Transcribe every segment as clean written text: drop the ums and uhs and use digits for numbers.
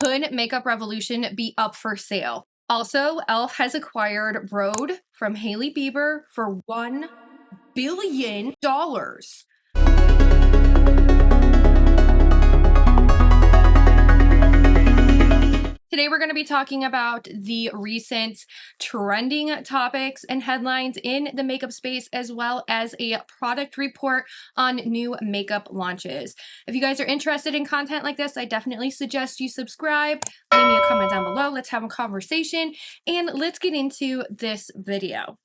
Could Makeup Revolution be up for sale? Also, e.l.f. has acquired Rhode from Hailey Bieber for $1 billion. Today, we're going to be talking about the recent trending topics and headlines in the makeup space, as well as a product report on new makeup launches. If you guys are interested in content like this, I definitely suggest you subscribe, leave me a comment down below, let's have a conversation, and let's get into this video.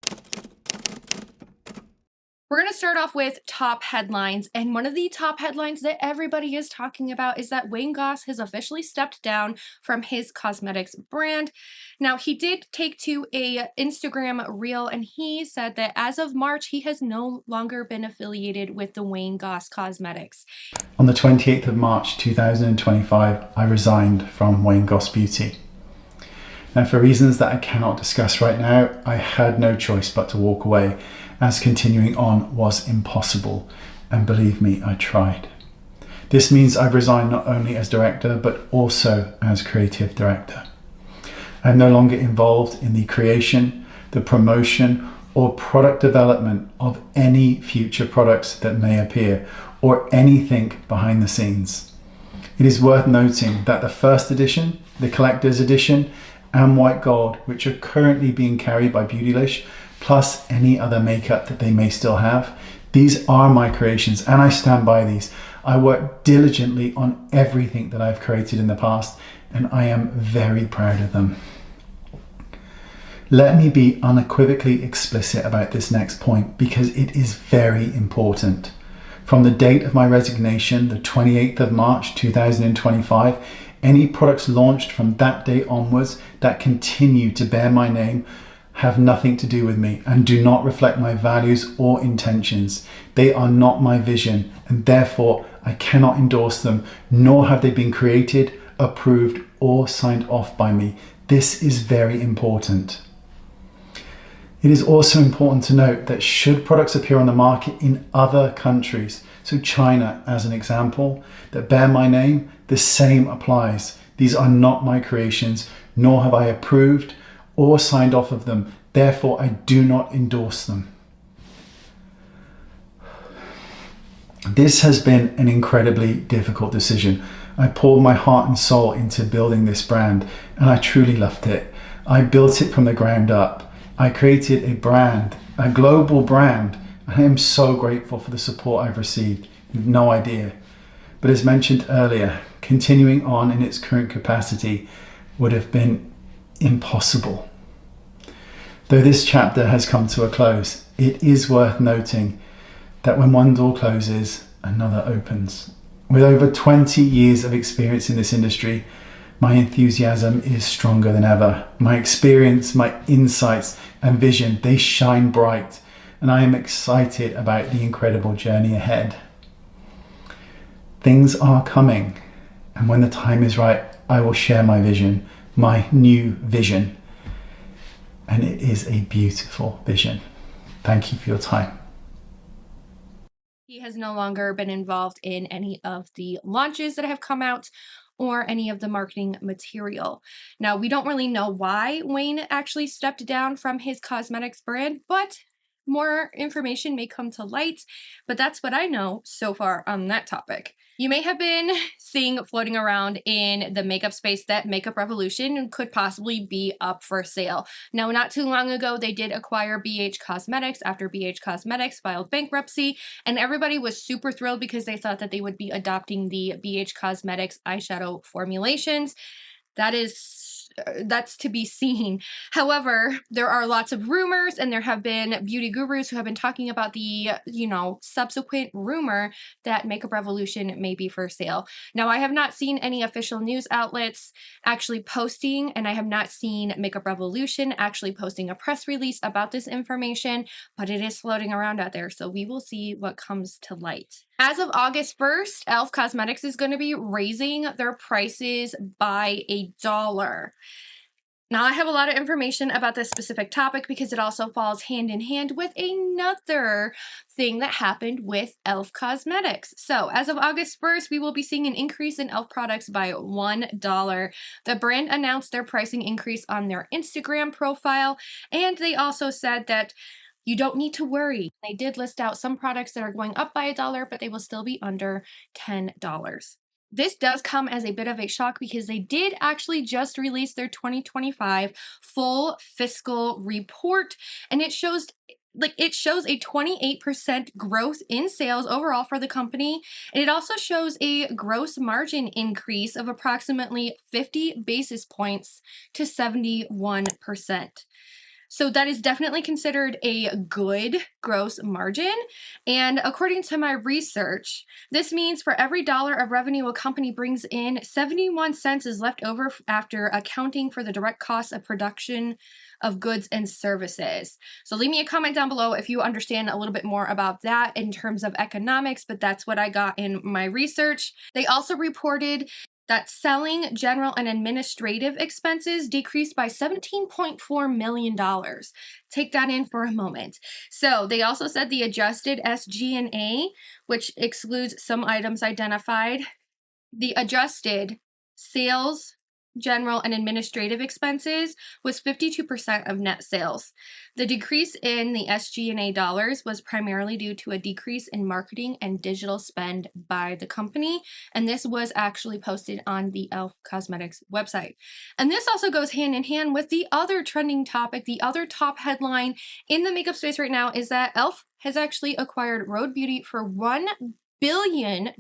We're going to start off with top headlines, and one of the top headlines that everybody is talking about is that Goss has officially stepped down from his cosmetics brand. Now, he did take to a Instagram reel, and he said that as of March, he has no longer been affiliated with the Goss Cosmetics. On the 28th of March 2025, I resigned from Goss Beauty. Now, for reasons that I cannot discuss right now, I had no choice but to walk away, as continuing on was impossible, and believe me, I tried. This means I've resigned not only as director, but also as creative director. I'm no longer involved in the creation, the promotion, or product development of any future products that may appear, or anything behind the scenes. It is worth noting that the first edition, the collector's edition, and white gold, which are currently being carried by Beautylish, plus any other makeup that they may still have, these are my creations and I stand by these. I work diligently on everything that I've created in the past, and I am very proud of them. Let me be unequivocally explicit about this next point, because it is very important. From the date of my resignation, the 28th of March 2025, any products launched from that day onwards that continue to bear my name have nothing to do with me and do not reflect my values or intentions. They are not my vision, and therefore I cannot endorse them, nor have they been created, approved, or signed off by me. This is very important. It is also important to note that should products appear on the market in other countries, so China as an example, that bear my name, the same applies. These are not my creations, nor have I approved or signed off of them. Therefore, I do not endorse them. This has been an incredibly difficult decision. I poured my heart and soul into building this brand, and I truly loved it. I built it from the ground up. I created a brand, a global brand, and I am so grateful for the support I've received. You have no idea. But as mentioned earlier, continuing on in its current capacity would have been impossible. Though this chapter has come to a close, it is worth noting that when one door closes, another opens. With over 20 years of experience in this industry, my enthusiasm is stronger than ever. My experience, my insights and vision, they shine bright, and I am excited about the incredible journey ahead. Things are coming, and when the time is right, I will share my vision, my new vision. And it is a beautiful vision. Thank you for your time. He has no longer been involved in any of the launches that have come out or any of the marketing material. Now, we don't really know why Wayne actually stepped down from his cosmetics brand, but more information may come to light. But that's what I know so far on that topic. You may have been seeing floating around in the makeup space that Makeup Revolution could possibly be up for sale. Now, not too long ago, they did acquire BH Cosmetics after BH Cosmetics filed bankruptcy, and everybody was super thrilled because they thought that they would be adopting the BH Cosmetics eyeshadow formulations. That's to be seen. However, there are lots of rumors, and there have been beauty gurus who have been talking about the, subsequent rumor that Makeup Revolution may be for sale. Now, I have not seen any official news outlets actually posting, and I have not seen Makeup Revolution actually posting a press release about this information, but it is floating around out there, so we will see what comes to light. As of August 1st, e.l.f. Cosmetics is going to be raising their prices by $1. Now, I have a lot of information about this specific topic because it also falls hand in hand with another thing that happened with e.l.f. Cosmetics. So, as of August 1st, we will be seeing an increase in e.l.f. products by $1. The brand announced their pricing increase on their Instagram profile, and they also said that you don't need to worry. They did list out some products that are going up by $1, but they will still be under $10. This does come as a bit of a shock because they did actually just release their 2025 full fiscal report, and it shows a 28% growth in sales overall for the company, and it also shows a gross margin increase of approximately 50 basis points to 71%. So that is definitely considered a good gross margin. And according to my research, this means for every dollar of revenue a company brings in, 71 cents is left over after accounting for the direct costs of production of goods and services. So leave me a comment down below if you understand a little bit more about that in terms of economics, but that's what I got in my research. They also reported that selling, general, and administrative expenses decreased by $17.4 million. Take that in for a moment. So they also said the adjusted SG&A, which excludes some items identified, the adjusted sales, general, and administrative expenses was 52% of net sales. The decrease in the SG&A dollars was primarily due to a decrease in marketing and digital spend by the company, and this was actually posted on the e.l.f. Cosmetics website. And this also goes hand in hand with the other trending topic. The other top headline in the makeup space right now is that e.l.f. has actually acquired Rhode Beauty for $1 billion,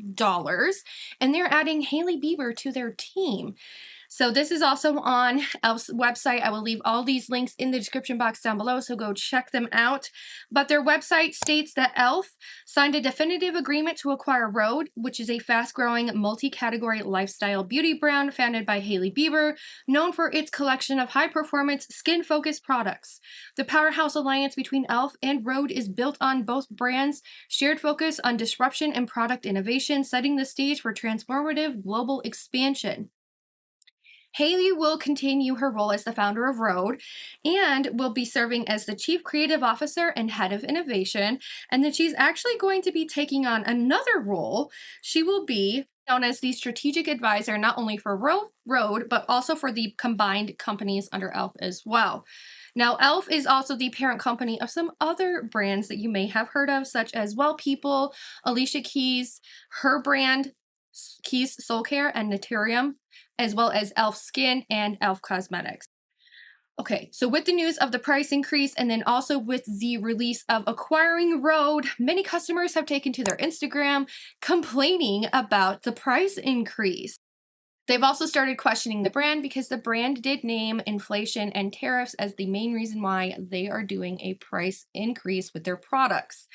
and they're adding Hailey Bieber to their team. So this is also on e.l.f.'s website. I will leave all these links in the description box down below, so go check them out. But their website states that e.l.f. signed a definitive agreement to acquire Rhode, which is a fast-growing multi-category lifestyle beauty brand founded by Hailey Bieber, known for its collection of high-performance, skin-focused products. The powerhouse alliance between e.l.f. and Rhode is built on both brands' shared focus on disruption and product innovation, setting the stage for transformative global expansion. Hailey will continue her role as the founder of Rhode and will be serving as the chief creative officer and head of innovation. And then she's actually going to be taking on another role. She will be known as the strategic advisor, not only for Rhode, but also for the combined companies under e.l.f. as well. Now, e.l.f. is also the parent company of some other brands that you may have heard of, such as Well People, Alicia Keys, her brand, Keys Soul Care, and Naturium, as well as e.l.f. Skin and e.l.f. Cosmetics. Okay, so with the news of the price increase and then also with the release of acquiring Rhode, many customers have taken to their Instagram complaining about the price increase. They've also started questioning the brand because the brand did name inflation and tariffs as the main reason why they are doing a price increase with their products.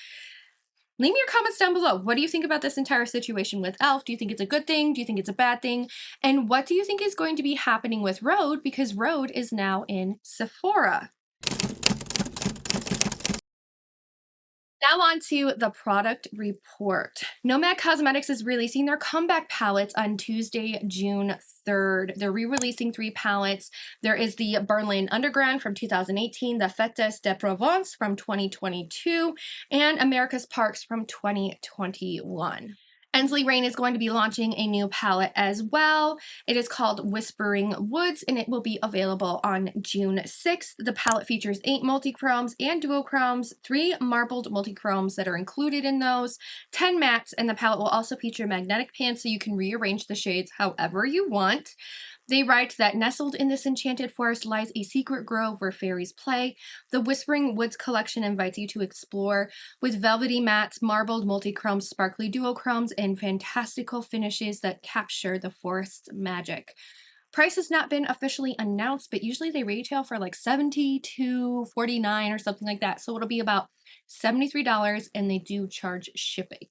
Leave me your comments down below. What do you think about this entire situation with e.l.f.? Do you think it's a good thing? Do you think it's a bad thing? And what do you think is going to be happening with Rhode? Because Rhode is now in Sephora. Now on to the product report. Nomad Cosmetics is releasing their comeback palettes on Tuesday, June 3rd. They're re-releasing 3 palettes. There is the Berlin Underground from 2018, the Fêtes de Provence from 2022, and America's Parks from 2021. Ensley Rain is going to be launching a new palette as well. It is called Whispering Woods, and it will be available on June 6th. The palette features 8 multi-chromes and duochromes, 3 marbled multi-chromes that are included in those, 10 mattes, and the palette will also feature magnetic pans so you can rearrange the shades however you want. They write that nestled in this enchanted forest lies a secret grove where fairies play. The Whispering Woods collection invites you to explore with velvety mattes, marbled multi-chromes, sparkly duochromes, and fantastical finishes that capture the forest's magic. Price has not been officially announced, but usually they retail for like $70 to $49 or something like that. So it'll be about $73, and they do charge shipping.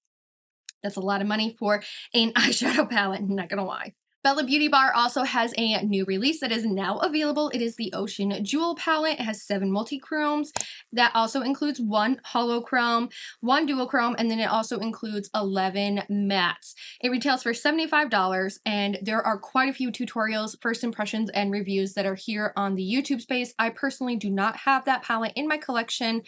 That's a lot of money for an eyeshadow palette, I'm not gonna lie. Bella Beauty Bar also has a new release that is now available. It is the Ocean Jewel palette. It has 7 multi-chromes. That also includes 1 holochrome, 1 duochrome, and then it also includes 11 mattes. It retails for $75, and there are quite a few tutorials, first impressions, and reviews that are here on the YouTube space. I personally do not have that palette in my collection,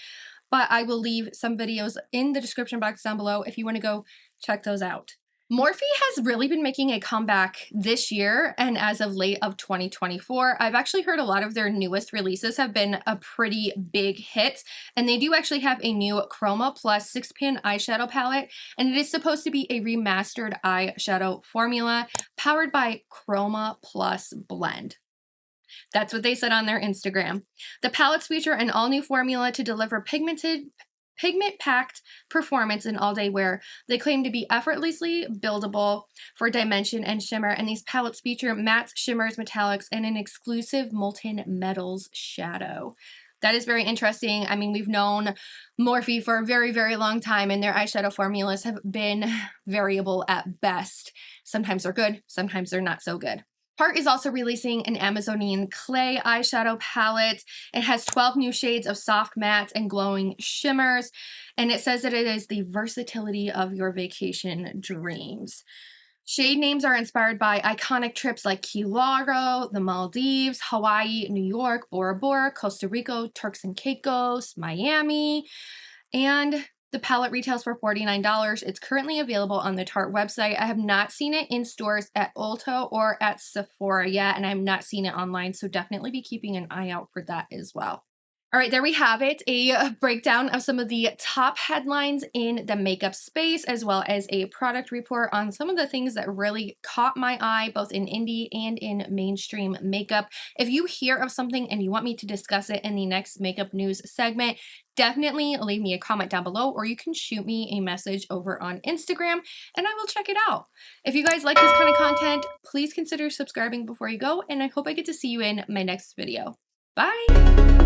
but I will leave some videos in the description box down below if you want to go check those out. Morphe has really been making a comeback this year, and as of late of 2024, I've actually heard a lot of their newest releases have been a pretty big hit, and they do actually have a new Chroma Plus 6-pan eyeshadow palette, and it is supposed to be a remastered eyeshadow formula powered by Chroma Plus Blend. That's what they said on their Instagram. The palettes feature an all-new formula to deliver pigment-packed performance in all-day wear. They claim to be effortlessly buildable for dimension and shimmer, and these palettes feature mattes, shimmers, metallics, and an exclusive molten metals shadow. That is very interesting. I mean, we've known Morphe for a very, very long time, and their eyeshadow formulas have been variable at best. Sometimes they're good, sometimes they're not so good. Tarte is also releasing an Amazonian clay eyeshadow palette. It has 12 new shades of soft mattes and glowing shimmers, and it says that it is the versatility of your vacation dreams. Shade names are inspired by iconic trips like Key Largo, the Maldives, Hawaii, New York, Bora Bora, Costa Rica, Turks and Caicos, Miami, and the palette retails for $49. It's currently available on the Tarte website. I have not seen it in stores at Ulta or at Sephora yet, and I've not seen it online, so definitely be keeping an eye out for that as well. All right, there we have it, a breakdown of some of the top headlines in the makeup space, as well as a product report on some of the things that really caught my eye, both in indie and in mainstream makeup. If you hear of something and you want me to discuss it in the next makeup news segment, definitely leave me a comment down below, or you can shoot me a message over on Instagram and I will check it out. If you guys like this kind of content, please consider subscribing before you go, and I hope I get to see you in my next video. Bye!